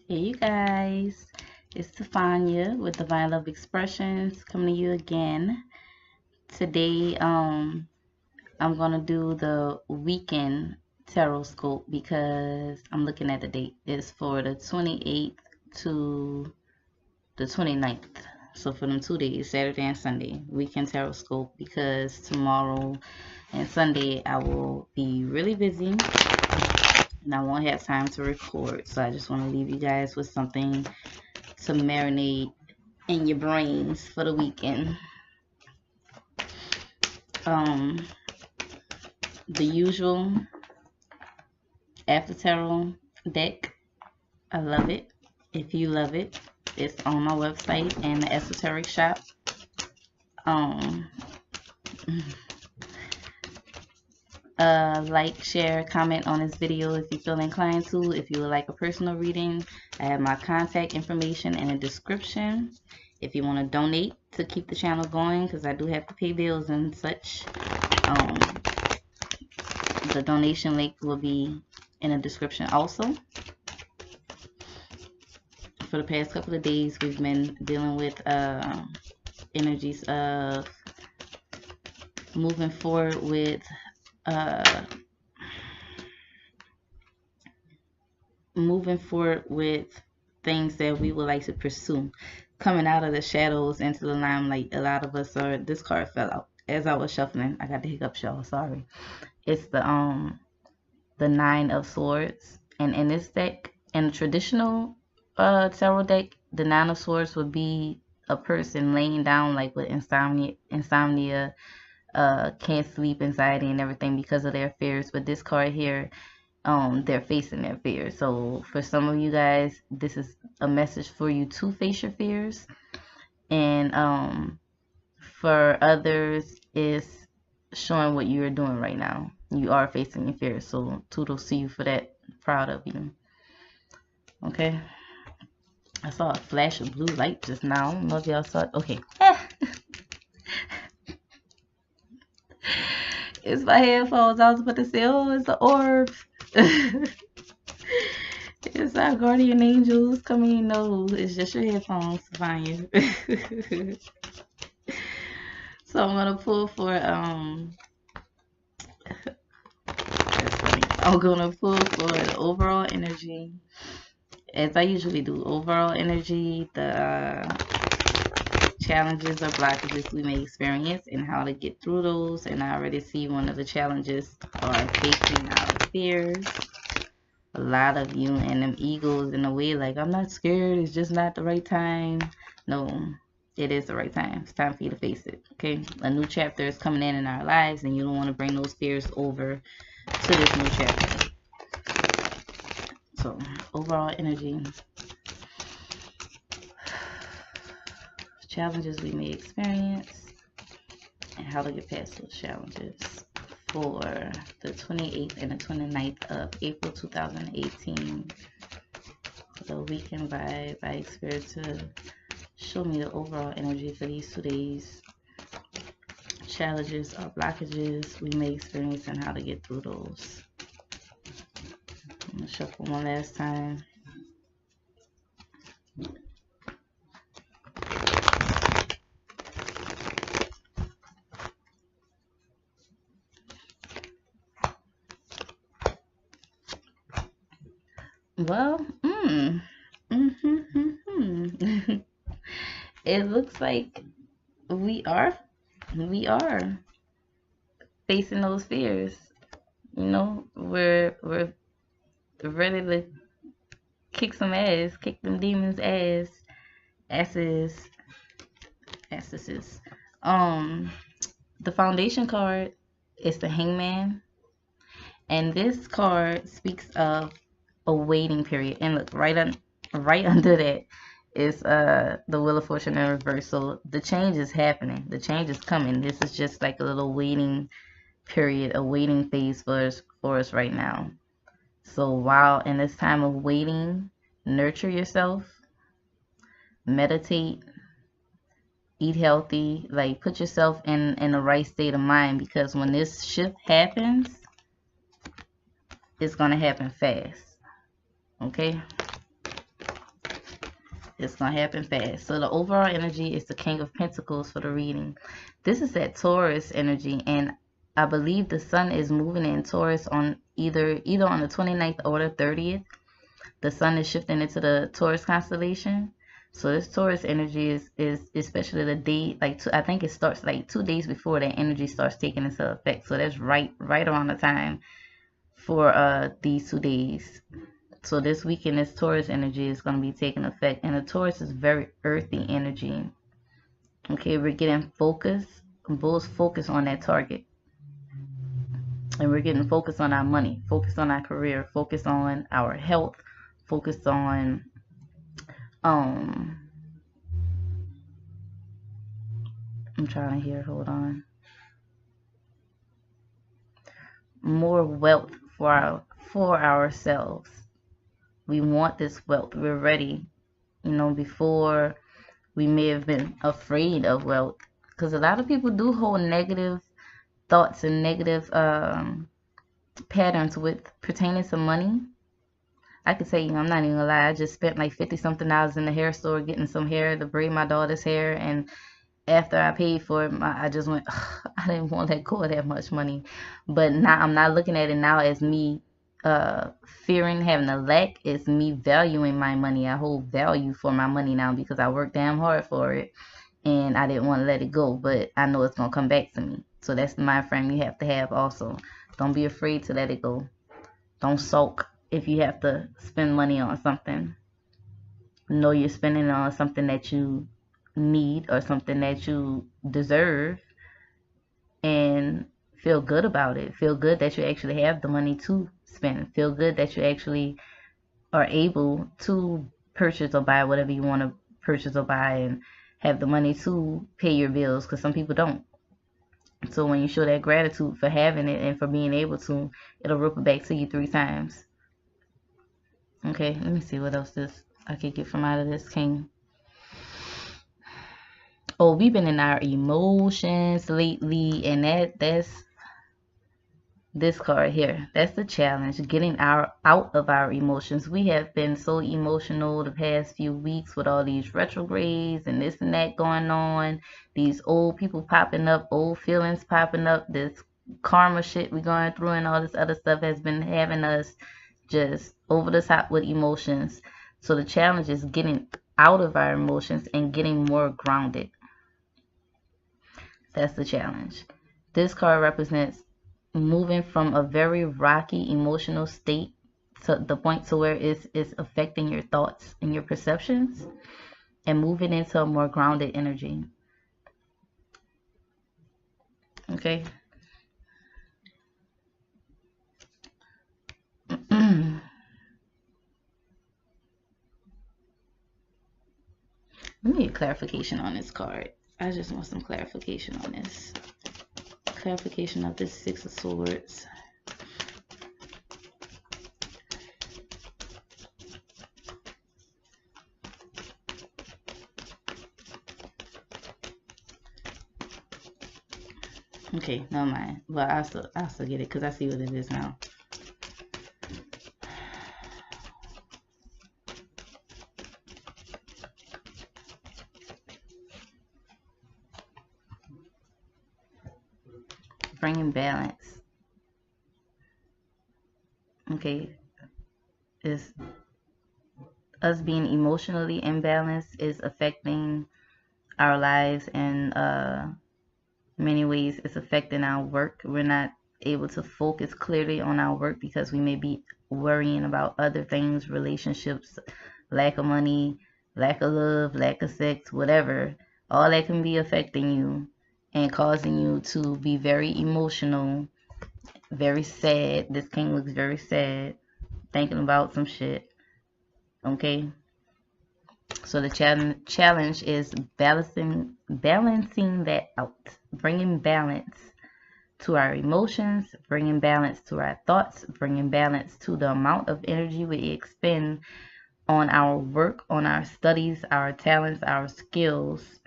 Hey you guys, it's Stefania with Divine Love Expressions coming to you again. Today, I'm gonna do the weekend tarot scope because I'm looking at the date. It's for the 28th to the 29th. So for them 2 days, Saturday and Sunday, weekend tarot scope, because tomorrow and Sunday I will be really busy and I won't have time to record. So I just want to leave you guys with something to marinate in your brains for the weekend. The usual after tarot deck. I love it. If you love it, it's on my website and the esoteric shop. Like, share, comment on this video if you feel inclined to. If you would like a personal reading, I have my contact information in the description. If you want to donate to keep the channel going, because I do have to pay bills and such, the donation link will be in the description also. For the past couple of days, we've been dealing with energies of moving forward with things that we would like to pursue, coming out of the shadows into the limelight. A lot of us are. This card fell out as I was shuffling. I got the hiccups, y'all. Sorry. It's the Nine of Swords, and in this deck, in the traditional tarot deck, the Nine of Swords would be a person laying down like with insomnia, can't sleep, anxiety, and everything because of their fears. But this card here, they're facing their fears. So for some of you guys, this is a message for you to face your fears, and for others, it's showing what you are doing right now. You are facing your fears, so toodles to you for that. Proud of you. Okay, I saw a flash of blue light just now. I don't know if y'all saw it. Okay. It's my headphones. I was about to say, oh, it's the orbs. It's our guardian angels coming in. No, it's just your headphones to find you. So I'm gonna pull for I'm gonna pull for the overall energy, as I usually do. Overall energy, the challenges or blockages we may experience and how to get through those. And I already see one of the challenges are facing our fears. A lot of you and them egos in a way, like, I'm not scared, it's just not the right time. No, it is the right time. It's time for you to face it. Okay, a new chapter is coming in our lives, and you don't want to bring those fears over to this new chapter. So overall energy, challenges we may experience and how to get past those challenges for the 28th and the 29th of April 2018. The weekend vibe, I expect to show me the overall energy for these 2 days, challenges or blockages we may experience and how to get through those. I'm gonna shuffle one last time. Well, it looks like we are facing those fears. You know, we're ready to kick some ass, kick them demons' asses. The foundation card is the Hangman, and this card speaks of a waiting period. And look, right under that is the Wheel of Fortune in reverse. So the change is happening. The change is coming. This is just like a little waiting period, a waiting phase for us right now. So while in this time of waiting, nurture yourself, meditate, eat healthy, like put yourself in the right state of mind, because when this shift happens, it's gonna happen fast. Okay, It's going to happen fast. So the overall energy is the King of Pentacles for the reading. This is that Taurus energy, and I believe the sun is moving in Taurus on either on the 29th or the 30th. The sun is shifting into the Taurus constellation. So this Taurus energy is especially the day, like I think it starts like 2 days before that energy starts taking into effect. So that's right around the time for these 2 days. So this weekend, this Taurus energy is going to be taking effect. And the Taurus is very earthy energy. Okay, we're getting focus, both focus on that target. And we're getting focused on our money, focused on our career, focused on our health, focused on I'm trying to hear, hold on. More wealth for ourselves. We want this wealth. We're ready. You know, before we may have been afraid of wealth, because a lot of people do hold negative thoughts and negative patterns with pertaining to money. I could say, I'm not even gonna lie, I just spent like 50 something dollars in the hair store getting some hair to braid my daughter's hair, and after I paid for it, I just went, I didn't want to let go of that much money. But now I'm not looking at it now as me fearing having a lack. It's me valuing my money. I hold value for my money now because I worked damn hard for it, and I didn't want to let it go, but I know it's going to come back to me. So that's the mind frame you have to have also. Don't be afraid to let it go. Don't sulk if you have to spend money on something. Know you're spending it on something that you need or something that you deserve, and feel good about it. Feel good that you actually have the money to spend. Feel good that you actually are able to purchase or buy whatever you want to purchase or buy, and have the money to pay your bills, because some people don't. So when you show that gratitude for having it and for being able to, it'll ripple back to you 3 times. Okay, let me see what else I could get from out of this King. Oh, we've been in our emotions lately, and that's this card here. That's the challenge, getting out of our emotions. We have been so emotional the past few weeks with all these retrogrades and this and that going on, these old people popping up, old feelings popping up, this karma shit we going through, and all this other stuff has been having us just over the top with emotions. So the challenge is getting out of our emotions and getting more grounded. That's the challenge. This card represents moving from a very rocky emotional state to the point to where it's affecting your thoughts and your perceptions, and moving into a more grounded energy. Okay. Let me get clarification on this card. I just want some clarification on this. Clarification of this 6 of Swords. Okay, never mind. But I still get it because I see what it is now. Bringing balance. Okay, is us being emotionally imbalanced is affecting our lives in many ways. It's affecting our work. We're not able to focus clearly on our work because we may be worrying about other things, relationships, lack of money, lack of love, lack of sex, whatever. All that can be affecting you and causing you to be very emotional, very sad. This King looks very sad, thinking about some shit. Okay, so the challenge is balancing that out, bringing balance to our emotions, bringing balance to our thoughts, bringing balance to the amount of energy we expend on our work, on our studies, our talents, our skills,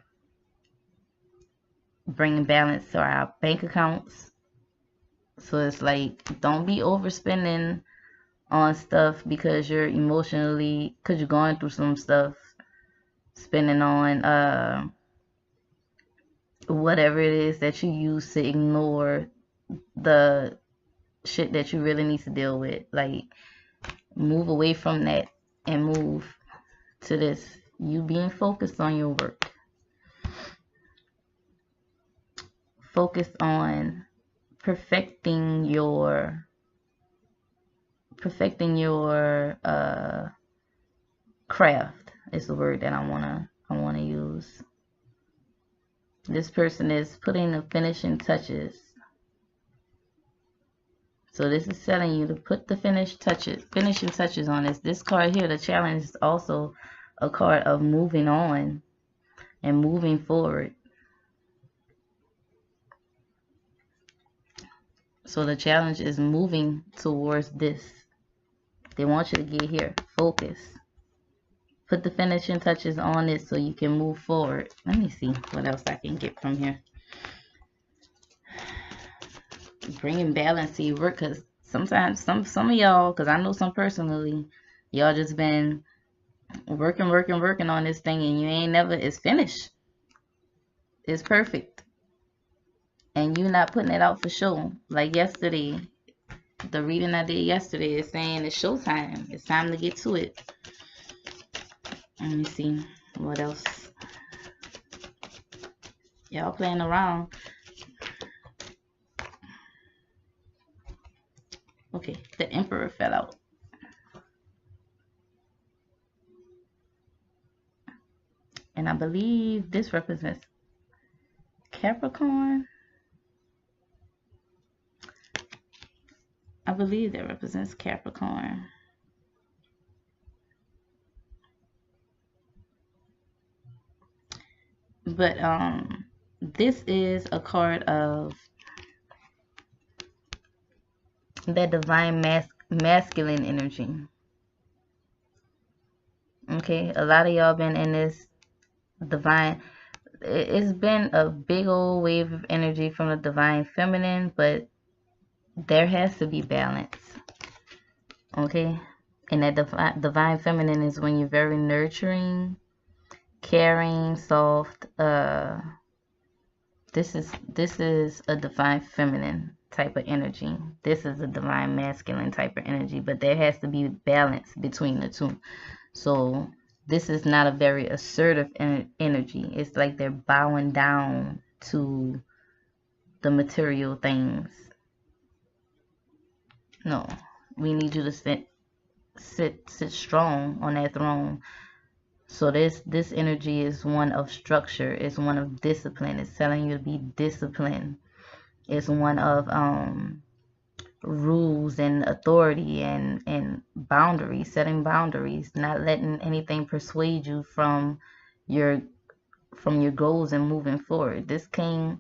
bringing balance to our bank accounts. So it's like, don't be overspending on stuff because you're going through some stuff. spending on whatever it is that you use to ignore the shit that you really need to deal with. Like, move away from that and move to this. You being focused on your work. Focus on perfecting your craft is the word that I wanna use. This person is putting the finishing touches. So this is telling you to put the finishing touches on this. This card here, the challenge, is also a card of moving on and moving forward. So the challenge is moving towards this. They want you to get here. Focus. Put the finishing touches on it so you can move forward. Let me see what else I can get from here. Bringing balance to your work, because sometimes some of y'all, because I know some personally, y'all just been working on this thing and you ain't never, it's finished. It's perfect. And you not putting it out for show. Like yesterday, the reading I did yesterday is saying it's showtime. It's time to get to it. Let me see what else. Y'all playing around. Okay, the Emperor fell out. And I believe this represents Capricorn. I believe that represents Capricorn. But this is a card of that divine masculine energy. Okay, a lot of y'all been in this divine, it's been a big old wave of energy from the divine feminine, but there has to be balance. Okay, and that divine feminine is when you're very nurturing, caring, soft. This is a divine feminine type of energy. This is a divine masculine type of energy, but there has to be balance between the two. So this is not a very assertive energy. It's like they're bowing down to the material things. No, we need you to sit strong on that throne. So this energy is one of structure. It's one of discipline. It's telling you to be disciplined. It's one of rules and authority and boundaries, setting boundaries, not letting anything persuade you from your goals and moving forward. This king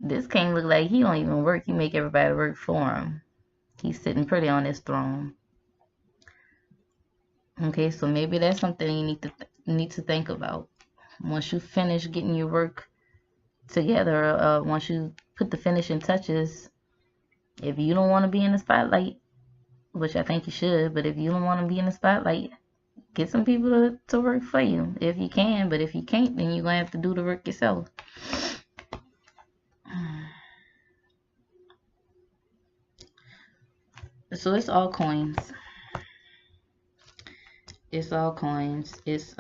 look like he don't even work. He make everybody work for him. He's sitting pretty on his throne. Okay, so maybe that's something you need to think about. Once you finish getting your work together, once you put the finishing touches, if you don't want to be in the spotlight, which I think you should, but if you don't want to be in the spotlight, get some people to work for you if you can. But if you can't, then you're going to have to do the work yourself. So it's all coins. It's all coins. It's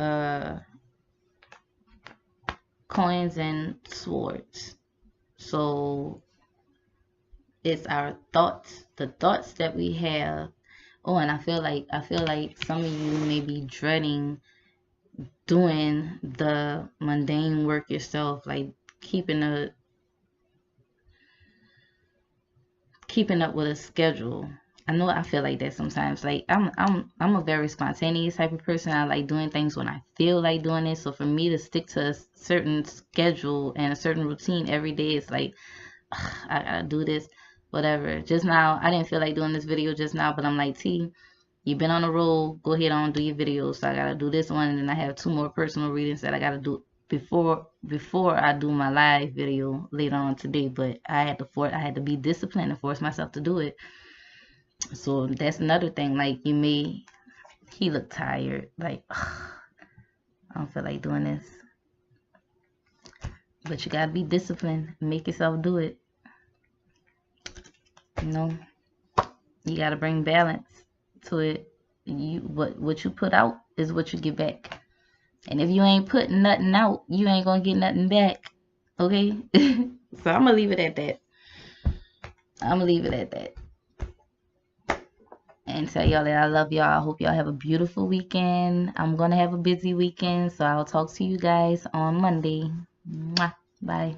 coins and swords. So it's our thoughts, the thoughts that we have. Oh, and I feel like some of you may be dreading doing the mundane work yourself, like keeping up with a schedule. I know I feel like that sometimes. Like I'm a very spontaneous type of person. I like doing things when I feel like doing it. So for me to stick to a certain schedule and a certain routine every day, it's like I gotta do this, whatever. Just now, I didn't feel like doing this video just now, but I'm like, T, you've been on a roll. Go ahead on, do your videos. So I gotta do this one, and then I have 2 more personal readings that I gotta do before I do my live video later on today. But I had to be disciplined and force myself to do it. So that's another thing. Like he looked tired. Like I don't feel like doing this. But you gotta be disciplined. Make yourself do it. You know, you gotta bring balance to it. What you put out is what you get back. And if you ain't putting nothing out, you ain't gonna get nothing back. Okay? So I'm gonna leave it at that. And tell y'all that I love y'all. I hope y'all have a beautiful weekend. I'm gonna have a busy weekend, so I'll talk to you guys on Monday. Mwah. Bye.